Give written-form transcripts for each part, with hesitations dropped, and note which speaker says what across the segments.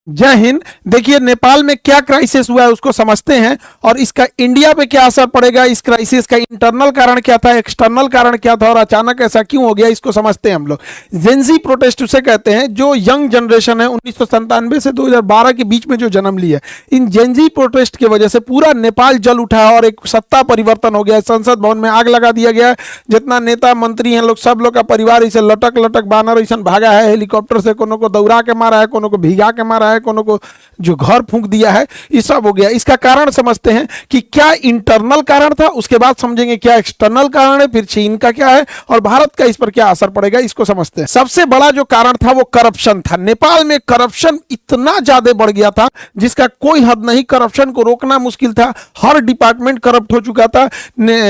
Speaker 1: जय हिंद। देखिए नेपाल में क्या क्राइसिस हुआ है उसको समझते हैं और इसका इंडिया पे क्या असर पड़ेगा। इस क्राइसिस का इंटरनल कारण क्या था, एक्सटर्नल कारण क्या था और अचानक ऐसा क्यों हो गया, इसको समझते हैं हम लोग। जेंजी प्रोटेस्ट उसे कहते हैं जो यंग जनरेशन है 1997 से 2012 के बीच में जो जन्म ली है। इन जेंजी प्रोटेस्ट की वजह से पूरा नेपाल जल उठा और एक सत्ता परिवर्तन हो गया। संसद भवन में आग लगा दिया गया। जितना नेता मंत्री हैं लोग, सब लोग का परिवार इसे लटक लटक बानर ऐसा भागा है हेलीकॉप्टर से, कोनो को दौड़ा के मारा है, कोनो को भिगा के मारा है, कोनो को जो घर फूंक दिया है। ये सब हो गया। इसका कारण समझते हैं कि क्या इंटरनल कारण था, उसके बाद समझेंगे क्या एक्सटर्नल कारण है, फिर चीन का क्या है और भारत का इस पर क्या असर पड़ेगा, इसको समझते हैं। सबसे बड़ा जो कारण था वो करप्शन था। नेपाल में करप्शन इतना ज्यादा बढ़ गया था जिसका कोई हद नहीं। करप्शन को रोकना मुश्किल था। हर डिपार्टमेंट करप्ट हो चुका था।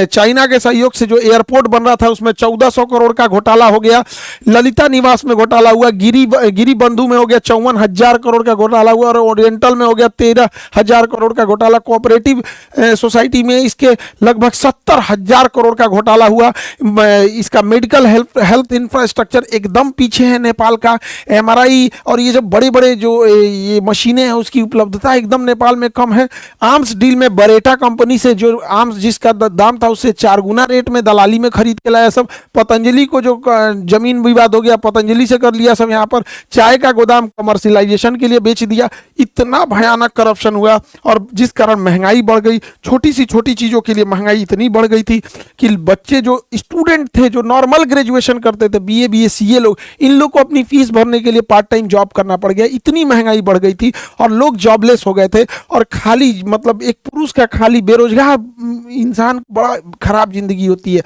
Speaker 1: चाइना के सहयोग से जो एयरपोर्ट बन रहा था उसमें 1400 करोड़ का घोटाला हो गया। ललिता निवास में घोटाला हुआ। गिरी बंधु में हो गया 54,000 करोड़ का घोटाला हुआ और ओरिएंटल में हो गया 13,000 करोड़ का घोटाला। कोऑपरेटिव सोसाइटी में इसके लगभग 70,000 करोड़ का घोटाला हुआ। इसका मेडिकल हेल्थ इंफ्रास्ट्रक्चर एकदम पीछे है नेपाल का। एमआरआई और ये जो बड़े बड़े जो ये मशीनें हैं उसकी उपलब्धता एकदम नेपाल में कम है। आर्म्स डील में बरेटा कंपनी से जो आर्म्स जिसका दाम था उससे 4 गुना रेट में दलाली में खरीद के लाया सब। पतंजलि को जो जमीन विवाद हो गया पतंजलि से कर लिया सब। यहाँ पर चाय का गोदाम कमर्शियलाइजेशन के लिए बेच दिया। इतना भयानक करप्शन हुआ और जिस कारण महंगाई बढ़ गई। छोटी सी छोटी चीजों के लिए महंगाई इतनी बढ़ गई थी कि बच्चे जो स्टूडेंट थे जो नॉर्मल ग्रेजुएशन करते थे, बीए बीए सीए लोग, इन लोग को अपनी फीस भरने के लिए पार्ट टाइम जॉब करना पड़ गया। इतनी महंगाई बढ़ गई थी और लोग जॉबलेस हो गए थे। और खाली मतलब एक पुरुष का खाली बेरोजगार इंसान बड़ा खराब जिंदगी होती है।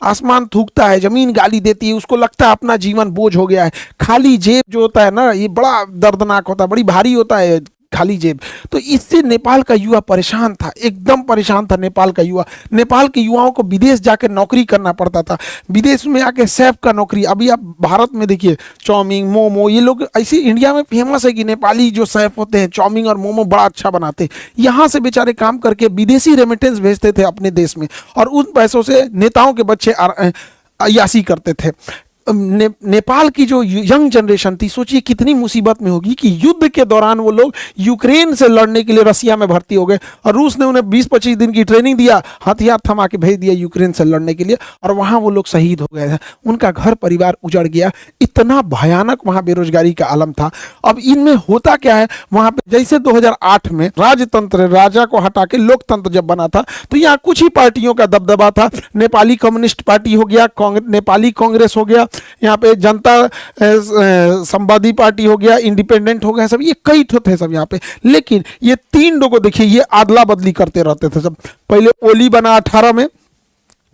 Speaker 1: आसमान थूकता है, जमीन गाली देती है, उसको लगता है अपना जीवन बोझ हो गया है। खाली जेब जो होता है ना ये बड़ा दर्दनाक होता है, बड़ी भारी होता है खाली जेब। तो इससे नेपाल का युवा परेशान था, एकदम परेशान था नेपाल का युवा। नेपाल के युवाओं को विदेश जाकर नौकरी करना पड़ता था, विदेश में आके शेफ का नौकरी। अभी आप भारत में देखिए चाउमीन मोमो, ये लोग ऐसे इंडिया में फेमस है कि नेपाली जो शेफ होते हैं चाउमीन और मोमो बड़ा अच्छा बनाते हैं। यहाँ से बेचारे काम करके विदेशी रेमिटेंस भेजते थे अपने देश में और उन पैसों से नेताओं के बच्चे अय्यासी करते थे। नेपाल की जो यंग जनरेशन थी सोचिए कितनी मुसीबत में होगी कि युद्ध के दौरान वो लोग यूक्रेन से लड़ने के लिए रसिया में भर्ती हो गए और रूस ने उन्हें 20-25 दिन की ट्रेनिंग दिया, हथियार थमा के भेज दिया यूक्रेन से लड़ने के लिए और वहां वो लोग शहीद हो गए थे। उनका घर परिवार उजड़ गया। इतना भयानक वहां बेरोजगारी का आलम था। अब इनमें होता क्या है, वहां पे जैसे 2008 में राजतंत्र, राजा को हटा के लोकतंत्र जब बना था तो यहाँ कुछ ही पार्टियों का दबदबा था। नेपाली कम्युनिस्ट पार्टी हो गया, नेपाली कांग्रेस हो गया, यहाँ पे जनता संवादी पार्टी हो गया, इंडिपेंडेंट हो गया, सब ये कई ठो थे सब यहाँ पे। लेकिन ये 3 लोगों देखिए ये आदला बदली करते रहते थे सब। पहले ओली बना 18 में,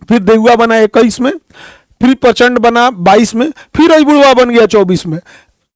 Speaker 1: फिर देहुआ बना 21 में, फिर प्रचंड बना 22 में, फिर अबुढ़वा बन गया 24 में।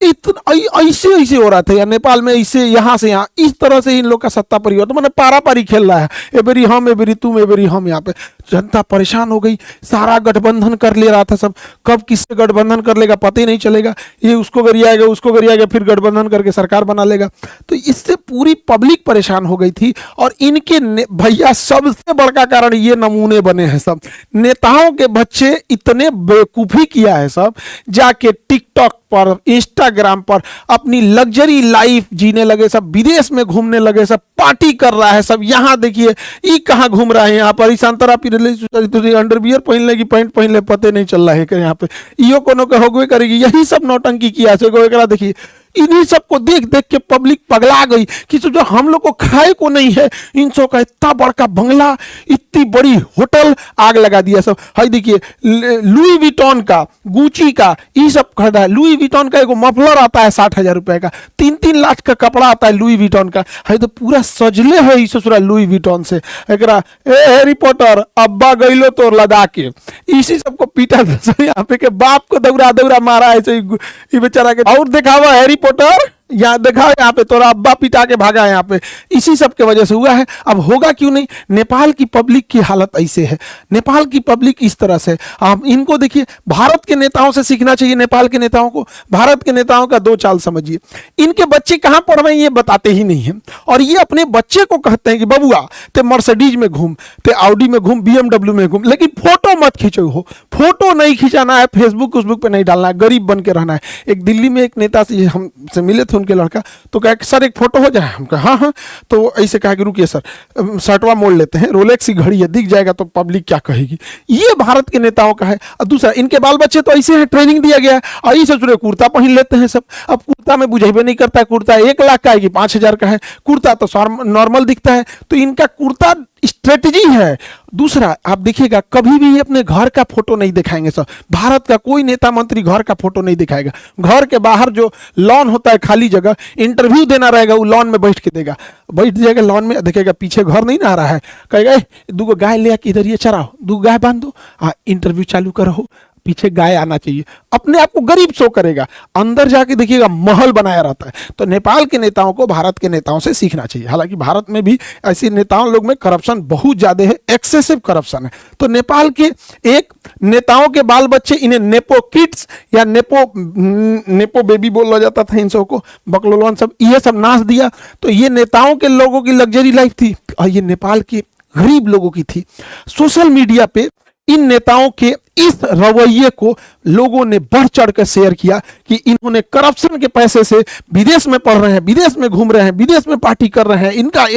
Speaker 1: इतना ऐसे ऐसे हो रहा था यार नेपाल में, ऐसे यहाँ से यहाँ इस तरह से इन लोग का सत्ता परिवर्तन मैंने पारा पारी खेल रहा है। एबेरी हम, एबेरी तुम, एबेरी हम। यहाँ पे जनता परेशान हो गई। सारा गठबंधन कर ले रहा था सब। कब किससे गठबंधन कर लेगा पता ही नहीं चलेगा। ये उसको गरियाएगा, उसको गरियाएगा, फिर गठबंधन करके सरकार बना लेगा। तो इससे पूरी पब्लिक परेशान हो गई थी। और इनके भैया सबसे बड़का कारण ये नमूने बने हैं सब। नेताओं के बच्चे इतने बेवकूफ़ी किया है सब, जाके टिकटॉक पर, इंस्टाग्राम पर अपनी लग्जरी लाइफ जीने लगे सब, विदेश में घूमने लगे सब, पार्टी कर रहा है सब। यहाँ देखिए ये कहाँ घूम रहा है, यहाँ पर ईशांतरा अंडरवियर पहन लेगी, पैंट पहन ले, पते नहीं चल रहा है कि यहाँ पे इो कोनो के होगवे करेगी। यही सब नौटंकी किया से देखिए। इन्हीं सबको देख देख के पब्लिक पगला गई कि जो हम लोग को खाए को नहीं है, इन सब का इतना बड़का बंगला, इतनी बड़ी होटल, आग लगा दिया सब। हाय देखिए लुई विटॉन का, गुची का, ये सब खरीदा है। लुई विटॉन का एगो मफलर आता है 60,000 रुपए का, 3-3 लाख का कपड़ा आता है लुई विटॉन का। हाय तो पूरा सजले है इस ससुरा लुई विटॉन से। एकरा हैरी पॉटर अब्बा गइलो तो लदा के इसी सबको पीटा यहाँ पे के बाप को दौड़ा दौड़ा मारा है ये बेचारा के। और दिखावा हैरी पॉटर यहाँ देखा, यहाँ पे तोरा अब्बा पिटा के भागा है यहाँ पे। इसी सब के वजह से हुआ है। अब होगा क्यों नहीं। नेपाल की पब्लिक की हालत ऐसे है, नेपाल की पब्लिक इस तरह से। आप इनको देखिए, भारत के नेताओं से सीखना चाहिए नेपाल के नेताओं को। भारत के नेताओं का 2 चाल समझिए। इनके बच्चे कहाँ पढ़ रहे हैं ये बताते ही नहीं है और ये अपने बच्चे को कहते हैं कि बबुआ ते मर्सिडीज में घूम, ते ऑडी में घूम, BMW में घूम, लेकिन फोटो मत खींचो हो। फोटो नहीं खिंचाना है, फेसबुक पे नहीं डालना है, गरीब बन के रहना है। एक दिल्ली में एक नेता से हमसे मिले थे, उनके लड़का, तो कहा कि सर एक फोटो हो जाए। हम कहा हाँ हाँ। तो ऐसे कहा कि रुकिए सर शर्टवा मोड़ लेते हैं, रोलेक्स की घड़ी है, दिख जाएगा तो पब्लिक क्या कहेगी। ये भारत के नेताओं का है। और दूसरा, इनके बाल बच्चे तो ऐसे हैं, ट्रेनिंग दिया गया है, और ये ससुरे कुर्ता पहन लेते हैं सब। अब कुर्ता में बुझेबे नहीं करता है, कुर्ता 1 लाख का है कि 5,000 का है, कुर्ता तो नॉर्मल दिखता है। तो इनका कुर्ता स्ट्रेटजी है। दूसरा, आप देखिएगा कभी भी अपने घर का फोटो नहीं दिखाएंगे सर। भारत का कोई नेता मंत्री घर का फोटो नहीं दिखाएगा। घर के बाहर जो लॉन होता है, खाली जगह, इंटरव्यू देना रहेगा, वो लॉन में बैठ के देगा, बैठ जाएगा लॉन में, देखेगा पीछे घर नहीं ना आ रहा है, कहेगा 2 गाय ले आके इधर ये चराओ, 2 गाय बांध दो, हाँ इंटरव्यू चालू करो, पीछे गाय आना चाहिए। अपने आप को गरीब शो करेगा, अंदर जाके देखिएगा महल बनाया रहता है। तो नेपाल के नेताओं को भारत के नेताओं से सीखना चाहिए। हालांकि भारत में भी ऐसे नेताओं लोग में करप्शन बहुत ज्यादा है, एक्सेसिव करप्शन है। तो नेपाल के एक नेताओं के बाल बच्चे, इन्हें नेपो किड्स या नेपो बेबी बोला जाता था इन सबको, बकलोलवन सब, ये सब नाच दिया। तो ये नेताओं के लोगों की लग्जरी लाइफ थी, और ये नेपाल के गरीब लोगों की थी। सोशल मीडिया पे इन नेताओं के इस रवैये को लोगों ने बढ़ चढ़ कर शेयर किया कि इन्होंने करप्शन के पैसे से विदेश में पढ़ रहे हैं, विदेश में घूम रहे हैं, विदेश में पार्टी कर रहे हैं, इनका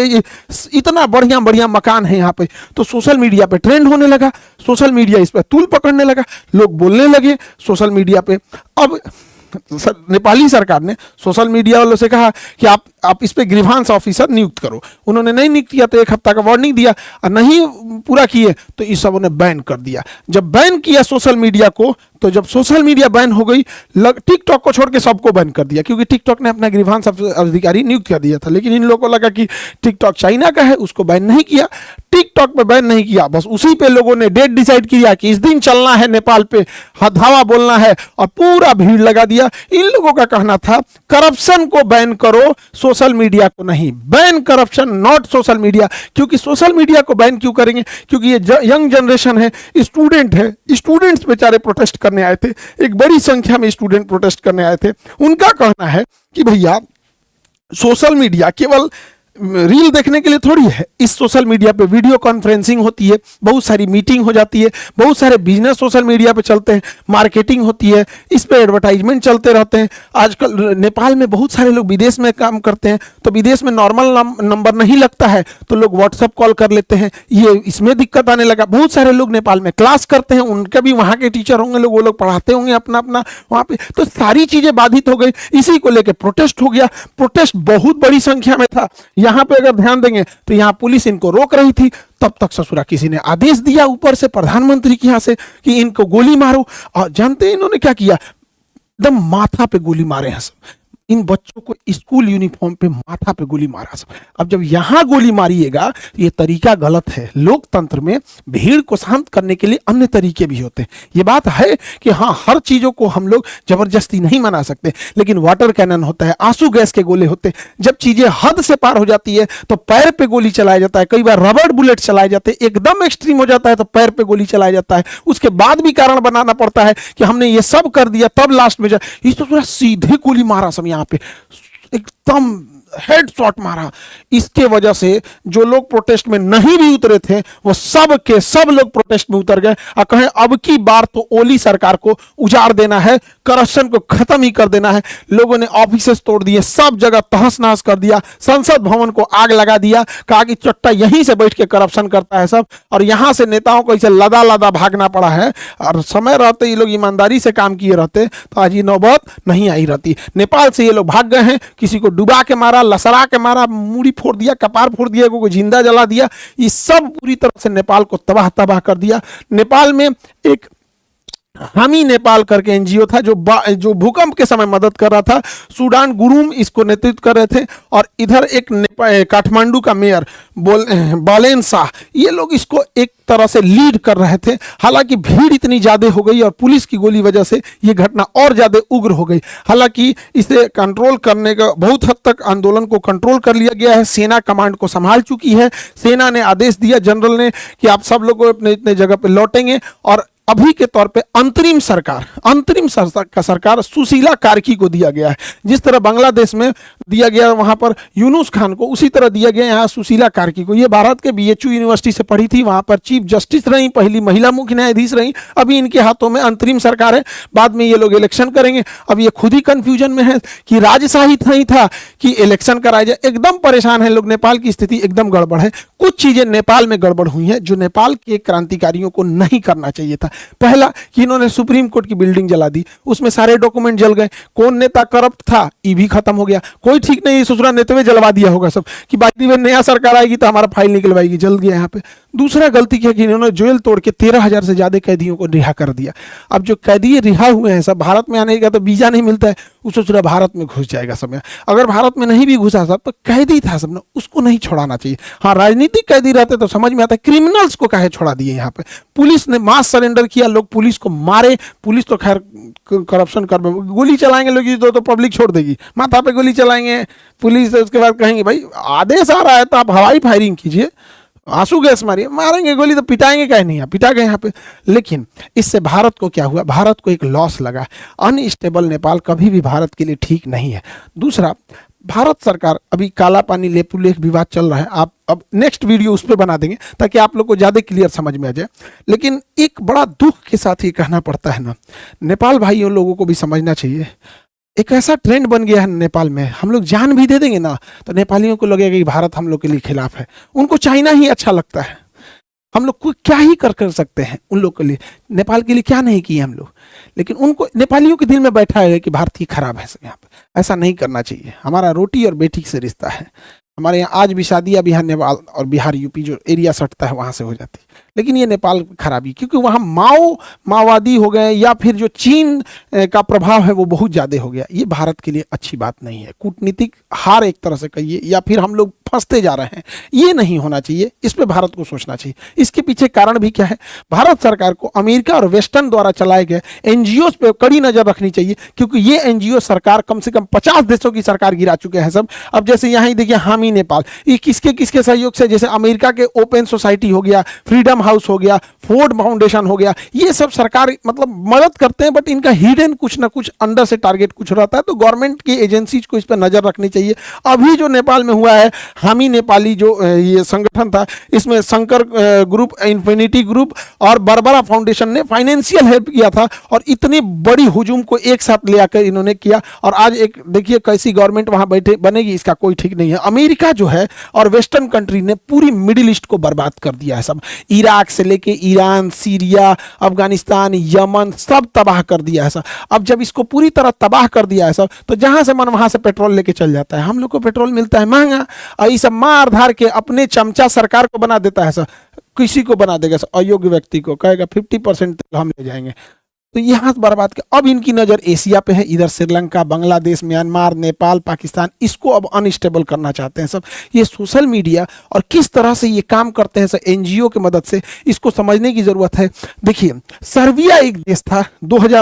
Speaker 1: इतना बढ़िया बढ़िया मकान है यहाँ पे। तो सोशल मीडिया पे ट्रेंड होने लगा, सोशल मीडिया इस पर तूल पकड़ने लगा, लोग बोलने लगे सोशल मीडिया पे। अब नेपाली सरकार ने सोशल मीडिया वालों से कहा कि आप इस पे ग्रीवांस ऑफिसर नियुक्त करो। उन्होंने नहीं नियुक्त किया तो 1 हफ्ता का वार्निंग दिया, और नहीं पूरा किए तो इस सब ने बैन कर दिया। जब बैन किया सोशल मीडिया को, तो जब सोशल मीडिया बैन हो गई, टिकटॉक को छोड़ के सबको बैन कर दिया, क्योंकि टिकटॉक ने अपना ग्रीवांस अधिकारी नियुक्त कर दिया था। लेकिन इन लोगों को लगा कि टिकटॉक चाइना का है, उसको बैन नहीं किया, टिकटॉक पे बैन नहीं किया, बस उसी पे लोगों ने डेट डिसाइड किया कि इस दिन चलना है नेपाल पे, धावा बोलना है, और पूरा भीड़ लगा दिया। इन लोगों का कहना था करप्शन को बैन करो, सोशल मीडिया को नहीं। Ban corruption, not social media. क्योंकि सोशल मीडिया को बैन क्यों करेंगे? क्योंकि ये यंग जनरेशन है, स्टूडेंट है, स्टूडेंट्स बेचारे प्रोटेस्ट करने आए थे, एक बड़ी संख्या में स्टूडेंट प्रोटेस्ट करने आए थे। उनका कहना है कि भैया सोशल मीडिया केवल रील देखने के लिए थोड़ी है। इस सोशल मीडिया पे वीडियो कॉन्फ्रेंसिंग होती है, बहुत सारी मीटिंग हो जाती है, बहुत सारे बिजनेस सोशल मीडिया पे चलते हैं, मार्केटिंग होती है, इस पे एडवर्टाइजमेंट चलते रहते हैं। आजकल नेपाल में बहुत सारे लोग विदेश में काम करते हैं, तो विदेश में नॉर्मल नंबर नहीं लगता है, तो लोग व्हाट्सएप कॉल कर लेते हैं, ये इसमें दिक्कत आने लगा। बहुत सारे लोग नेपाल में क्लास करते हैं, उनके भी वहाँ के टीचर होंगे लोग, वो लोग पढ़ाते होंगे अपना अपना वहाँ पे, तो सारी चीजें बाधित हो गई। इसी को लेकर प्रोटेस्ट हो गया। प्रोटेस्ट बहुत बड़ी संख्या में था। यहाँ पे अगर ध्यान देंगे तो यहाँ पुलिस इनको रोक रही थी, तब तक ससुरा किसी ने आदेश दिया ऊपर से, प्रधानमंत्री के यहाँ से, कि इनको गोली मारो। और जानते हैं इन्होंने क्या किया? एकदम माथा पे गोली मारे हैं सब। इन बच्चों को स्कूल यूनिफॉर्म पे माथा पे गोली मारा सब। अब जब यहां गोली मारिएगा तो ये तरीका गलत है। लोकतंत्र में भीड़ को शांत करने के लिए अन्य तरीके भी होते हैं। ये बात है कि हाँ, हर चीजों को हम लोग जबरदस्ती नहीं मना सकते, लेकिन वाटर कैनन होता है, आंसू गैस के गोले होते हैं। जब चीजें हद से पार हो जाती है तो पैर पे गोली चलाया जाता है, कई बार रबड़ बुलेट चलाए जाते हैं। एकदम एक्सट्रीम हो जाता है तो पैर पे गोली चलाया जाता है। उसके बाद भी कारण बनाना पड़ता है कि हमने ये सब कर दिया, तब लास्ट में इस तो पूरा सीधे गोली मारा सब, यहाँ पे एकदम हेड शॉट मारा। इसके वजह से जो लोग प्रोटेस्ट में नहीं भी उतरे थे वो सब के सब लोग प्रोटेस्ट में उतर गए और कहें अब की बार तो ओली सरकार को उजाड़ देना है, करप्शन को खत्म ही कर देना है। लोगों ने ऑफिसेस तोड़ दिए, सब जगह तहस नहस कर दिया, संसद भवन को आग लगा दिया, कहा कि चट्टा यहीं से बैठ के करप्शन करता है सब, और यहां से नेताओं को इसे लदा लदा भागना पड़ा है। और समय रहते ये लोग ईमानदारी से काम किए रहते तो आज ये नौबत नहीं आई रहती। नेपाल से ये लोग भाग गए हैं, किसी को डुबा के मारा, लसरा के मारा, मूड़ी फोड़ दिया, कपार फोड़ दिया, को जिंदा जला दिया। ये सब पूरी तरह से नेपाल को तबाह तबाह कर दिया। नेपाल में एक हामी नेपाल करके एनजीओ था जो भूकंप के समय मदद कर रहा था। सूडान गुरुम इसको नेतृत्व कर रहे थे, और इधर एक काठमांडू का मेयर बालेन शाह, ये लोग इसको एक तरह से लीड कर रहे थे। हालांकि भीड़ इतनी ज्यादा हो गई और पुलिस की गोली वजह से ये घटना और ज्यादा उग्र हो गई। हालांकि इसे कंट्रोल करने का बहुत हद तक आंदोलन को कंट्रोल कर लिया गया है। सेना कमांड को संभाल चुकी है। सेना ने आदेश दिया जनरल ने कि आप सब लोग अपने इतने जगह पे लौटेंगे, और अभी के तौर पे अंतरिम सरकार सुशीला कार्की को दिया गया है। जिस तरह बांग्लादेश में दिया गया वहां पर यूनुस खान को, उसी तरह दिया गया यहाँ सुशीला कार्की को। ये भारत के बीएचयू यूनिवर्सिटी से पढ़ी थी, वहां पर चीफ जस्टिस रही, पहली महिला मुख्य न्यायाधीश रही। अभी इनके हाथों में अंतरिम सरकार है, बाद में ये लोग इलेक्शन करेंगे। अब ये खुद ही कंफ्यूजन में है कि राजशाही नहीं था कि इलेक्शन कराया जाए। एकदम परेशान है लोग, नेपाल की स्थिति एकदम गड़बड़ है। कुछ चीजें नेपाल में गड़बड़ हुई हैं जो नेपाल के क्रांतिकारियों को नहीं करना चाहिए था। पहला कि इन्होंने सुप्रीम कोर्ट की बिल्डिंग जला दी, उसमें सारे डॉक्यूमेंट जल गए। कौन नेता करप्ट था ये भी खत्म हो गया। कोई ठीक नहीं, ससुरा नेता में जलवा दिया होगा सब कि बाकी में नया सरकार आएगी तो हमारा फाइल निकलवाएगी, जल गया यहाँ पे। दूसरा गलती क्या कि इन्होंने जेल तोड़ के 13,000 से ज्यादा कैदियों को रिहा कर दिया। अब जो कैदी रिहा हुए हैं सब, भारत में आने का तो वीजा नहीं मिलता है, उसको सोचा भारत में घुस जाएगा सब। अगर भारत में नहीं भी घुसा सब तो कैदी था सब, उसको नहीं छोड़ाना चाहिए। हाँ, राजनीतिक कैदी रहते तो समझ में आता है, क्रिमिनल्स को काहे छोड़ा दिए यहाँ पे। पुलिस ने मास सरेंडर किया, लोग पुलिस को मारे। पुलिस तो खैर करप्शन कर, गोली चलाएंगे लोग तो पब्लिक छोड़ देगी, माथा पे गोली चलाएंगे पुलिस, उसके बाद कहेंगे भाई आदेश आ रहा है तो आप हवाई फायरिंग कीजिए, आंसू गैस मारिए, मारेंगे गोली तो पिटाएंगे कहीं नहीं, पिटा गए यहाँ पे। लेकिन इससे भारत को क्या हुआ, भारत को एक लॉस लगा। अनस्टेबल नेपाल कभी भी भारत के लिए ठीक नहीं है। दूसरा, भारत सरकार, अभी काला पानी लेपू लेख विवाद चल रहा है, आप अब नेक्स्ट वीडियो उस पर बना देंगे ताकि आप लोग को ज़्यादा क्लियर समझ में आ जाए। लेकिन एक बड़ा दुख के साथ ये कहना पड़ता है ना, नेपाल भाइयों लोगों को भी समझना चाहिए, एक ऐसा ट्रेंड बन गया है नेपाल में, हम लोग जान भी दे देंगे ना तो नेपालियों को लगेगा कि भारत हम लोग के लिए खिलाफ है। उनको चाइना ही अच्छा लगता है। हम लोग को क्या ही कर सकते हैं उन लोग के लिए, नेपाल के लिए क्या नहीं किए हम लोग। लेकिन उनको, नेपालियों के दिल में बैठा है कि भारत ही खराब है यहाँ पे। ऐसा नहीं करना चाहिए। हमारा रोटी और बेटी से रिश्ता है। हमारे यहाँ आज भी शादियाँ बिहार नेपाल और बिहार यूपी जो एरिया सटता है वहाँ से हो जाती है। लेकिन ये नेपाल की खराबी, क्योंकि वहाँ माओवादी हो गए या फिर जो चीन का प्रभाव है वो बहुत ज़्यादा हो गया। ये भारत के लिए अच्छी बात नहीं है। कूटनीतिक हार एक तरह से कहिए, या फिर हम लोग फंसते जा रहे हैं, ये नहीं होना चाहिए। इस पे भारत को सोचना चाहिए। इसके पीछे कारण भी क्या है, भारत सरकार को अमेरिका और वेस्टर्न द्वारा चलाए गए एनजीओ पे कड़ी नजर रखनी चाहिए, क्योंकि ये एनजीओ सरकार कम से कम 50 देशों की सरकार गिरा चुके हैं सब। अब जैसे यहाँ ही देखिए हामी नेपाल, ये किसके किसके सहयोग से, जैसे अमेरिका के ओपन सोसाइटी हो गया, फ्रीडम हाउस हो गया, फोर्ड फाउंडेशन हो गया, ये सब सरकार मतलब मदद करते हैं, बट इनका हिडन कुछ ना कुछ अंडर से टारगेट कुछ रहता है। तो गवर्नमेंट की एजेंसीज को इस पर नजर रखनी चाहिए। अभी जो नेपाल में हुआ है, हामी नेपाली जो ये संगठन था, इसमें शंकर ग्रुप, इन्फिनिटी ग्रुप और बरबरा फाउंडेशन ने फाइनेंशियल हेल्प किया था, और इतनी बड़ी हुजूम को एक साथ ले आकर इन्होंने किया। और आज एक देखिए कैसी गवर्नमेंट वहां बैठे बनेगी, इसका कोई ठीक नहीं है। अमेरिका जो है और वेस्टर्न कंट्री ने पूरी मिडिल ईस्ट को बर्बाद कर दिया है सब। इराक से लेके ईरान, सीरिया, अफगानिस्तान, यमन, सब तबाह कर दिया है सब। अब जब इसको पूरी तरह तबाह कर दिया है सब, तो जहां से मन वहां से पेट्रोल लेके चल जाता है। हम लोग को पेट्रोल मिलता है महंगा, और ये सब मार धार के अपने चमचा सरकार को बना देता है सब। किसी को बना देगा सब, अयोग्य व्यक्ति को कहेगा 50% हम ले जाएंगे। तो यहाँ बर्बाद के, अब इनकी नज़र एशिया पे है। इधर श्रीलंका, बांग्लादेश, म्यांमार, नेपाल, पाकिस्तान, इसको अब अनस्टेबल करना चाहते हैं सब। ये सोशल मीडिया और किस तरह से ये काम करते हैं सब एनजीओ की मदद से, इसको समझने की ज़रूरत है। देखिए, सर्बिया एक देश था,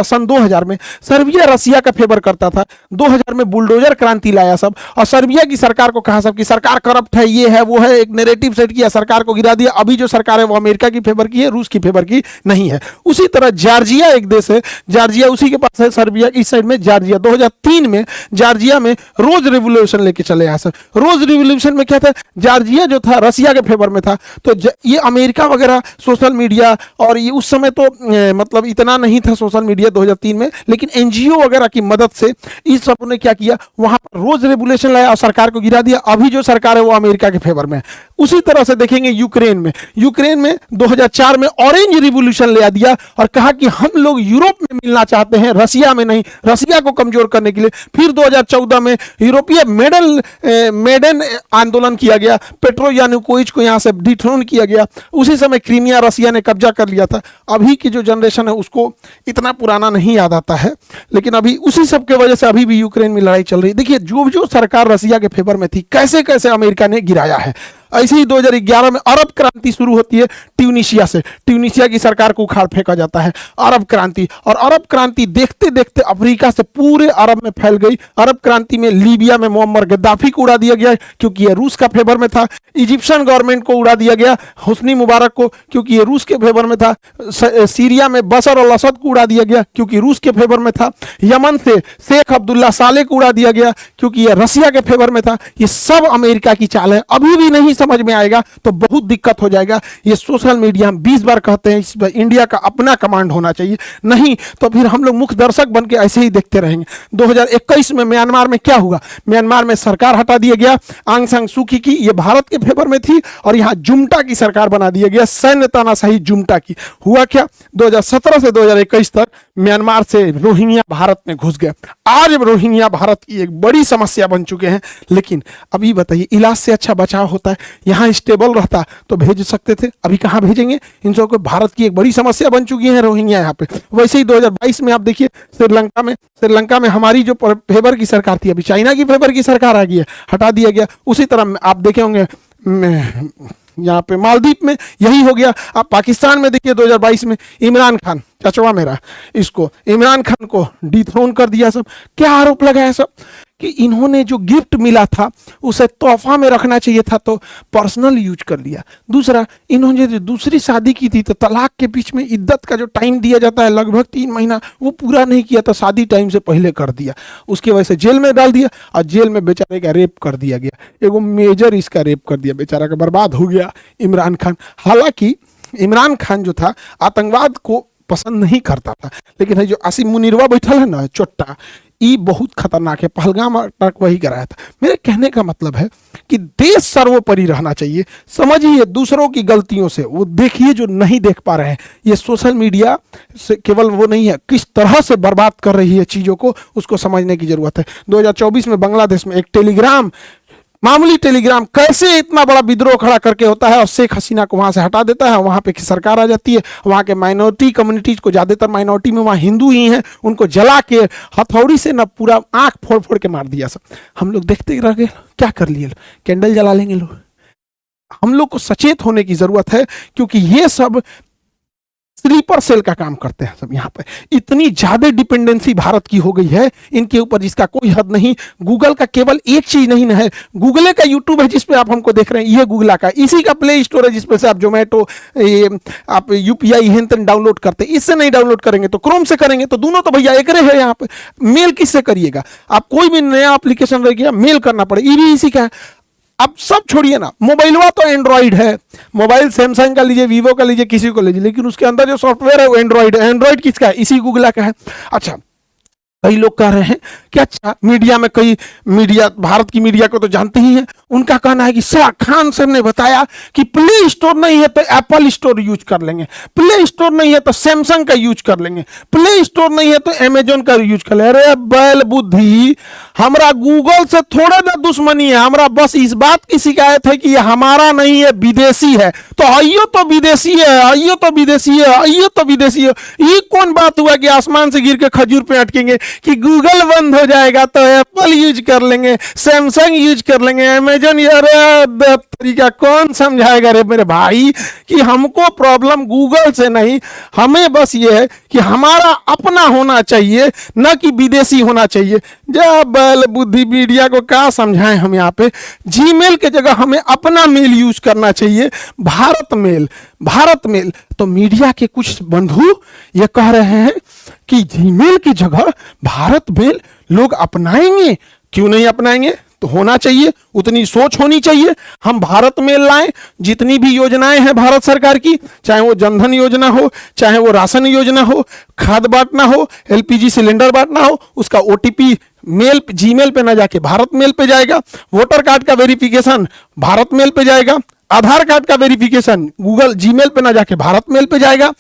Speaker 1: सन 2000 में सर्बिया रसिया का फेवर करता था। 2000 में बुलडोजर क्रांति लाया सब, और सर्बिया की सरकार को कहा सब कि सरकार करप्ट है, ये है वो है, एक नैरेटिव सेट किया, सरकार को गिरा दिया। अभी जो सरकार है वो अमेरिका की फेवर की है, रूस की फेवर की नहीं है। उसी तरह जॉर्जिया एक देश है, जॉर्जिया उसी के पास है, सर्बिया की इस साइड में जॉर्जिया। 2003 में जॉर्जिया में रोज रेवोल्यूशन लेके चले आए सर। रोज रेवोल्यूशन में क्या था, जॉर्जिया जो था रसिया के फेवर में था। तो ये अमेरिका वगैरह सोशल मीडिया, और ये उस समय तो मतलब इतना नहीं था सोशल मीडिया 2003 में, लेकिन एनजीओ वगैरह की मदद से इस सब ने क्या किया, वहां पर रोज रेवोल्यूशन लाया और सरकार को गिरा दिया। अभी जो सरकार है वो अमेरिका के फेवर में है। उसी तरह से देखेंगे यूक्रेन में 2004 में ऑरेंज रिवोल्यूशन ले दिया और कहा कि हम लोग यूरोप में मिलना चाहते हैं, रसिया में नहीं, रसिया को कमजोर करने के लिए। फिर 2014 में यूरोपीय मेडन आंदोलन किया गया, पेट्रो यानुकोविच को यहां से डिथ्रोन किया गया। उसी समय क्रीमिया रसिया ने कब्जा कर लिया था। अभी की जो जनरेशन है उसको इतना पुराना नहीं याद आता है, लेकिन अभी उसी सब के वजह से अभी भी यूक्रेन में लड़ाई चल रही है। देखिए, जो जो सरकार रसिया के फेवर में थी, कैसे कैसे अमेरिका ने गिराया है। ऐसे ही 2011 में अरब क्रांति शुरू होती है ट्यूनीशिया से। ट्यूनीशिया की सरकार को उखाड़ फेंका जाता है, अरब क्रांति। और अरब क्रांति देखते देखते अफ्रीका से पूरे अरब में फैल गई। अरब क्रांति में लीबिया में मुअम्मर गद्दाफी को उड़ा दिया गया क्योंकि ये रूस का फेवर में था। इजिप्शियन गवर्नमेंट को उड़ा दिया गया, हुस्नी मुबारक को, क्योंकि ये रूस के फेवर में था। सीरिया में बशर अल असद को उड़ा दिया गया क्योंकि रूस के फेवर में था। यमन से शेख अब्दुल्ला साले को उड़ा दिया गया क्योंकि ये रसिया के फेवर में था। ये सब अमेरिका की चाल है। अभी भी नहीं समझ में आएगा तो बहुत दिक्कत हो जाएगा। ये सोशल मीडिया हम 20 बार कहते हैं, इस पर इंडिया का अपना कमांड होना चाहिए, नहीं तो फिर हम लोग मुख्य दर्शक बन के ऐसे ही देखते रहेंगे। 2021 में म्यांमार में क्या हुआ? म्यांमार में सरकार हटा दिया गया आंग सान सू की, ये भारत के फेवर में थी, और यहाँ जुम्टा की सरकार बना दिया गया, सैन्य तानाशाही जुम्टा की। हुआ क्या? 2017 से 2021 तक म्यांमार से रोहिंग्या भारत में घुस गए। आज रोहिंग्या भारत की एक बड़ी समस्या बन चुके हैं। लेकिन अभी बताइए, इलाज से अच्छा बचाव होता है। यहाँ स्टेबल रहता तो भेज सकते थे, अभी कहाँ भेजेंगे? इन सबको भारत की एक बड़ी समस्या बन चुकी है रोहिंग्या यहाँ पे। वैसे ही 2022 में आप देखिए श्रीलंका में हमारी जो फेवर की सरकार थी, अभी चाइना की फेवर की सरकार आ गई है, हटा दिया गया। उसी तरह आप देखे होंगे यहाँ पे मालदीव में यही हो गया। आप पाकिस्तान में देखिए 2022 में इमरान खान, चचवा मेरा, इसको इमरान खान को डिथ्रोन कर दिया। सब क्या आरोप लगाया? सब कि इन्होंने जो गिफ्ट मिला था उसे तोहफा में रखना चाहिए था तो पर्सनल यूज कर लिया। दूसरा, इन्होंने जो दूसरी शादी की थी तो तलाक के बीच में इद्दत का जो टाइम दिया जाता है लगभग 3 महीना, वो पूरा नहीं किया तो शादी टाइम से पहले कर दिया। उसकी वजह से जेल में डाल दिया और जेल में बेचारे का रेप कर दिया गया। एगो मेजर इसका रेप कर दिया, बेचारा का बर्बाद हो गया इमरान खान। हालांकि इमरान खान जो था आतंकवाद को पसंद नहीं करता था, लेकिन है जो आसिम मुनीरवा बैठल है ना चोट्टा, ये बहुत खतरनाक है। पहलगाम अटैक वही कराया था। मेरे कहने का मतलब है कि देश सर्वोपरि रहना चाहिए। समझिए दूसरों की गलतियों से, वो देखिए जो नहीं देख पा रहे हैं। ये सोशल मीडिया से केवल वो नहीं है, किस तरह से बर्बाद कर रही है चीज़ों को, उसको समझने की जरूरत है। 2024 में बांग्लादेश में एक टेलीग्राम, मामूली टेलीग्राम कैसे इतना बड़ा विद्रोह खड़ा करके होता है और शेख हसीना को वहां से हटा देता है। वहां पे सरकार आ जाती है, वहां के माइनॉरिटी कम्युनिटीज को, ज्यादातर माइनॉरिटी में वहां हिंदू ही हैं, उनको जला के हथौड़ी से ना पूरा आंख फोड़ फोड़ के मार दिया। सब हम लोग देखते रह गए। क्या कर लिए? कैंडल जला लेंगे लोग। हम लोग को सचेत होने की जरूरत है क्योंकि ये सब स्लीपर सेल का काम करते हैं सब। यहाँ पे इतनी ज्यादा डिपेंडेंसी भारत की हो गई है इनके ऊपर जिसका कोई हद नहीं। गूगल का केवल एक चीज नहीं है, गूगल का यूट्यूब है जिसपे आप हमको देख रहे हैं, ये गूगल का, इसी का प्ले स्टोर है जिसपे से आप जोमेटो, आप यूपीआई हेन डाउनलोड करते। इससे नहीं डाउनलोड करेंगे तो क्रोम से करेंगे, तो दोनों तो भैया एक है। यहाँ पे मेल किससे करिएगा? आप कोई भी नया एप्लीकेशन रह गया मेल करना पड़े, ये भी इसी का है। अब सब छोड़िए ना, मोबाइलवा तो एंड्रॉइड है, मोबाइल सैमसंग का लीजिए, वीवो का लीजिए, किसी को लीजिए, लेकिन उसके अंदर जो सॉफ्टवेयर है वो एंड्रॉइड है। एंड्रॉइड किसका है? इसी गूगल का है। अच्छा, कई लोग कह रहे हैं कि अच्छा मीडिया में, कई मीडिया, भारत की मीडिया को तो जानते ही हैं, उनका कहना है कि शाह खान सर ने बताया कि प्ले स्टोर नहीं है तो एप्पल स्टोर यूज कर लेंगे, प्ले स्टोर नहीं है तो सैमसंग का यूज कर लेंगे, प्ले स्टोर नहीं है तो अमेजोन का यूज कर लेंगे। अरे बैल बुद्धि, हमरा गूगल से थोड़ा ना दुश्मनी है, हमरा बस इस बात की शिकायत है कि ये हमारा नहीं है, विदेशी है। तो आइयो तो विदेशी है, आइयो तो विदेशी है, आइयो तो विदेशी है। ये कौन बात हुआ कि आसमान से गिर के खजूर पे अटकेंगे कि गूगल बंद हो जाएगा तो एप्पल यूज कर लेंगे, सैमसंग यूज कर लेंगे, अमेजन। अरे तरीका कौन समझाएगा रे मेरे भाई कि हमको प्रॉब्लम गूगल से नहीं, हमें बस ये है कि हमारा अपना होना चाहिए, न कि विदेशी होना चाहिए। जब बैल बुद्धि मीडिया को क्या समझाएं हम। यहाँ पे जीमेल के जगह हमें अपना मेल यूज करना चाहिए, भारत मेल, भारत मेल। तो मीडिया के कुछ बंधु ये कह रहे हैं कि जीमेल की जगह भारत मेल लोग अपनाएंगे। क्यों नहीं अपनाएंगे? तो होना चाहिए, उतनी सोच होनी चाहिए। हम भारत मेल लाएं, जितनी भी योजनाएं हैं भारत सरकार की, चाहे वो जनधन योजना हो, चाहे वो राशन योजना हो, खाद बांटना हो, एलपीजी सिलेंडर बांटना हो, उसका ओटीपी मेल, जीमेल पे ना जाके भारत मेल पे जाएगा। वोटर कार्ड का वेरिफिकेशन भारत मेल पे जाएगा। आधार कार्ड का वेरिफिकेशन गूगल जीमेल पे ना जाके भारत मेल पे जाएगा।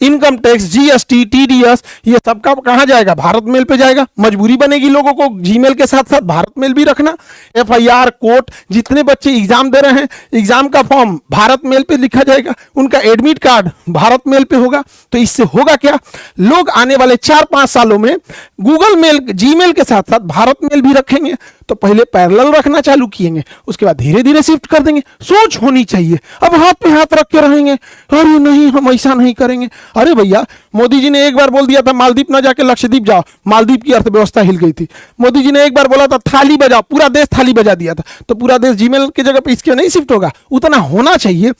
Speaker 1: इनकम टैक्स, जीएसटी, टीडीएस, ये सबका कहाँ जाएगा? भारत मेल पे जाएगा। मजबूरी बनेगी लोगों को जीमेल के साथ साथ भारत मेल भी रखना। एफआईआर, कोर्ट, जितने बच्चे एग्जाम दे रहे हैं, एग्जाम का फॉर्म भारत मेल पे लिखा जाएगा, उनका एडमिट कार्ड भारत मेल पे होगा। तो इससे होगा क्या? लोग आने वाले 4-5 सालों में गूगल मेल, जीमेल के साथ साथ भारत मेल भी रखेंगे। तो पहले पैरेलल रखना चालू किएंगे, उसके बाद धीरे धीरे शिफ्ट कर देंगे। सोच होनी चाहिए। अब हाथ पे हाथ रख के रहेंगे, अरे नहीं हम ऐसा नहीं करेंगे। अरे भैया, मोदी जी ने एक बार बोल दिया था मालदीप ना जाके लक्षद्वीप जाओ, मालदीप की अर्थव्यवस्था हिल गई थी। मोदी जी ने एक बार बोला था थाली बजाओ, पूरा देश थाली बजा दिया था। तो पूरा देश जीमेल की जगह पे इसके नहीं शिफ्ट होगा? उतना होना चाहिए।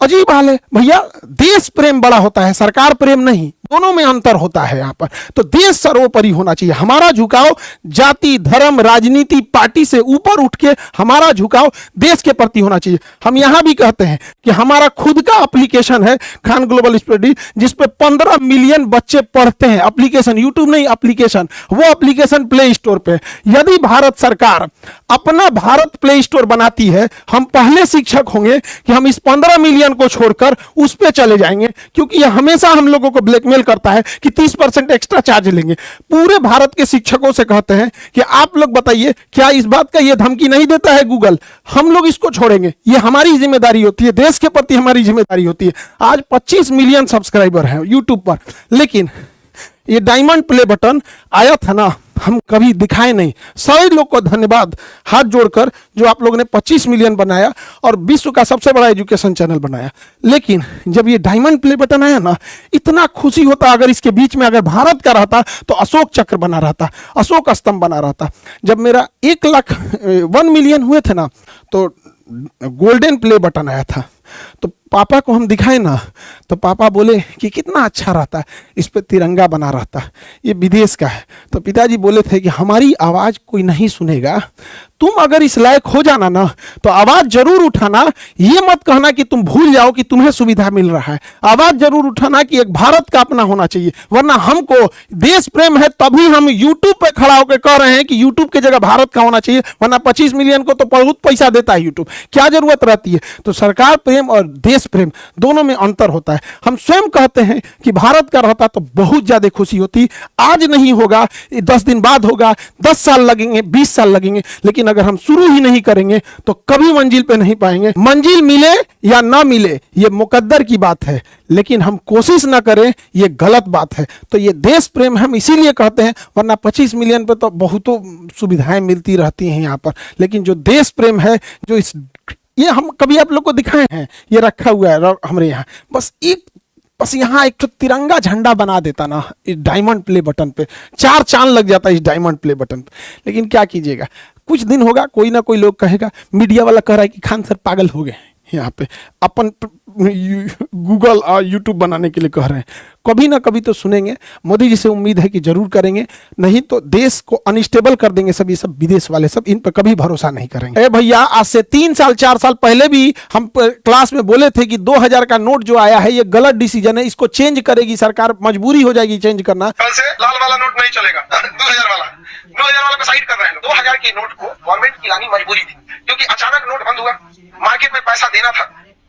Speaker 1: अजीब हाल है भैया। देश प्रेम बड़ा होता है, सरकार प्रेम नहीं, दोनों में अंतर होता है यहाँ पर। तो देश सर्वोपरि होना चाहिए। हमारा झुकाव जाति धर्म राजनीति पार्टी से ऊपर उठ के हमारा झुकाव देश के प्रति होना चाहिए। हम यहाँ भी कहते हैं कि हमारा खुद का एप्लीकेशन है खान ग्लोबल स्टडी, जिसपे 15 मिलियन बच्चे पढ़ते हैं। एप्लीकेशन, यूट्यूब नहीं, एप्लीकेशन। वो एप्लीकेशन प्ले स्टोर पे। यदि भारत सरकार अपना भारत प्ले स्टोर बनाती है, हम पहले शिक्षक होंगे कि हम इस 15 मिलियन को छोड़कर उस पे चले जाएंगे, क्योंकि यह हमेशा हम लोगों को ब्लैकमेल करता है कि 30% एक्स्ट्रा चार्ज लेंगे। पूरे भारत के शिक्षकों से कहते हैं कि आप लोग बताइए, क्या इस बात का यह धमकी नहीं देता है गूगल? हम लोग इसको छोड़ेंगे। यह हमारी जिम्मेदारी होती है, देश के प्रति हमारी जिम्मेदारी होती है। आज 25 मिलियन सब्सक्राइबर हैं यूट्यूब पर, लेकिन ये डायमंड प्ले बटन आया था ना, हम कभी दिखाए नहीं। सभी लोग को धन्यवाद हाथ जोड़कर, जो आप लोगों ने 25 मिलियन बनाया और विश्व का सबसे बड़ा एजुकेशन चैनल बनाया। लेकिन जब ये डायमंड प्ले बटन आया ना, इतना खुशी होता। अगर इसके बीच में अगर भारत का रहता तो अशोक चक्र बना रहता, अशोक स्तंभ बना रहता। जब मेरा 1 मिलियन हुए थे ना, तो गोल्डन प्ले बटन आया था। तो पापा को हम दिखाए ना, तो पापा बोले कि कितना अच्छा रहता, इस पे तिरंगा बना रहता, ये विदेश का है। तो पिताजी बोले थे कि हमारी आवाज़ कोई नहीं सुनेगा, तुम अगर इस लायक हो जाना ना तो आवाज़ जरूर उठाना। ये मत कहना कि तुम भूल जाओ कि तुम्हें सुविधा मिल रहा है। आवाज़ जरूर उठाना कि एक भारत का अपना होना चाहिए। वरना हमको देश प्रेम है तभी हम यूट्यूब पे खड़ा होकर कह रहे हैं कि यूट्यूब की जगह भारत का होना चाहिए। वरना 25 मिलियन को तो बहुत पैसा देता है यूट्यूब, क्या जरूरत रहती है? तो सरकार प्रेम और देश प्रेम दोनों में अंतर होता है। हम स्वयं कहते हैं कि भारत का रहता तो बहुत ज्यादा खुशी होती। आज नहीं होगा, 10 दिन बाद होगा, 10 साल लगेंगे, 20 साल लगेंगे, लेकिन अगर हम शुरू ही नहीं करेंगे तो कभी मंजिल पे नहीं पाएंगे। मंजिल मिले या ना मिले ये मुकद्दर की बात है, लेकिन हम कोशिश ना करें ये गलत बात है। तो ये देश प्रेम हम इसीलिए कहते हैं, वरना 25 मिलियन पे तो बहुतों सुविधाएं मिलती रहती हैं यहाँ पर। लेकिन जो देश प्रेम है, जो इस ये हम कभी आप लोग को दिखाए हैं, ये रखा हुआ है हमारे यहाँ। बस यहाँ एक तो तिरंगा झंडा बना देता ना इस डायमंड प्ले बटन पे, 4 चांद लग जाता है इस डायमंड प्ले बटन पे। लेकिन क्या कीजिएगा, कुछ दिन होगा, कोई ना कोई लोग कहेगा, मीडिया वाला कह रहा है कि खान सर पागल हो गए यहाँ पे, अपन गूगल और यूट्यूब बनाने के लिए कह रहे हैं। कभी ना कभी तो सुनेंगे। मोदी जी से उम्मीद है कि जरूर करेंगे, नहीं तो देश को अनस्टेबल कर देंगे सब। ये सब विदेश वाले सब, इन पर कभी भरोसा नहीं करेंगे। भैया, आज से 3 साल 4 साल पहले भी हम क्लास में बोले थे कि 2000 का नोट जो आया है ये गलत डिसीजन है, इसको चेंज करेगी सरकार, मजबूरी हो जाएगी चेंज करना।
Speaker 2: कल से लाल वाला नोट नहीं चलेगा, 2000 वाला को साइड कर रहे हैं। 2000 के नोट को गवर्नमेंट की लानी मजबूरी थी, क्योंकि अचानक नोट बंद हुआ, मार्केट में पैसा देना था,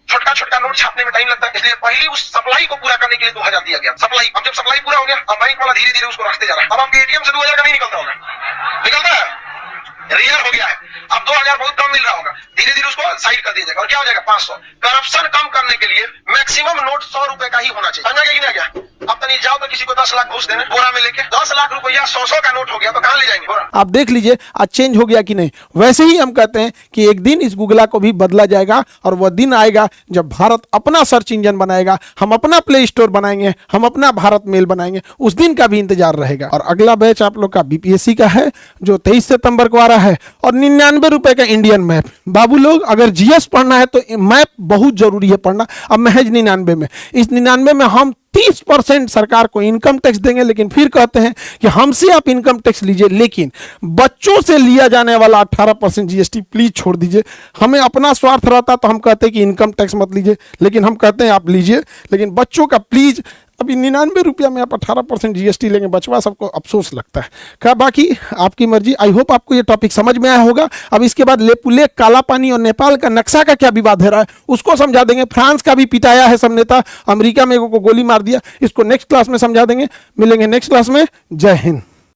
Speaker 2: छोटा नोट छापने में टाइम लगता है, इसलिए पहले उस सप्लाई को पूरा करने के लिए 2000 दिया गया। सप्लाई, अब जब सप्लाई पूरा हो गया, अब बैंक वाला धीरे धीरे उसको रखते जा रहा है। अब आपके एटीएम से 2000 का नहीं निकलता होगा, निकलता है, रेयर हो गया है। अब 2000 बहुत कम मिल रहा होगा, धीरे धीरे उसको साइड कर दिया जाएगा। और क्या हो जाएगा, 500। करप्शन कम करने के लिए मैक्सिमम नोट 100 रुपए का ही होना चाहिए। समझा गया कि नहीं? क्या अब तक जाओ तो किसी को 10 लाख घूस देने बोरा में लेके, 10 लाख रुपया 100 का नोट हो गया तो कहां ले जाएंगे बोरा?
Speaker 1: आप देख लीजिए आज चेंज हो गया कि नहीं। वैसे ही हम कहते हैं कि एक दिन इस गूगला को भी बदला जाएगा, और वह दिन आएगा जब भारत अपना सर्च इंजन बनाएगा, हम अपना प्ले स्टोर बनाएंगे, हम अपना भारत मेल बनाएंगे। उस दिन का भी इंतजार रहेगा। और अगला बैच आप लोग का बीपीएससी का है, जो 23 सितंबर को आ रहा है, और 99 रुपए का इंडियन मैप। बाबू लोग, अगर जीएस पढ़ना है तो मैप बहुत जरूरी है पढ़ना। अब महज 99 में, इस 99 में हम 30% सरकार को इनकम टैक्स देंगे, लेकिन फिर कहते हैं कि हमसे आप इनकम टैक्स लीजिए, लेकिन बच्चों से लिया जाने वाला 18% जीएसटी प्लीज छोड़ दीजिए। हमें अपना स्वार्थ रहता तो हम कहते हैं कि इनकम टैक्स मत लीजिए, लेकिन हम कहते हैं आप लीजिए, लेकिन बच्चों का प्लीज। अभी 99 रुपया में आप 18% जीएसटी लेंगे, बचवा सबको अफसोस लगता है। क्या बाकी आपकी मर्जी। आई होप आपको ये टॉपिक समझ में आया होगा। अब इसके बाद लेपुलेख, काला पानी और नेपाल का नक्शा का क्या विवाद है रहा है उसको समझा देंगे। फ्रांस का भी पिटाया है सब नेता, अमेरिका में को गोली मार दिया, इसको नेक्स्ट क्लास में समझा देंगे। मिलेंगे नेक्स्ट क्लास में। जय हिंद।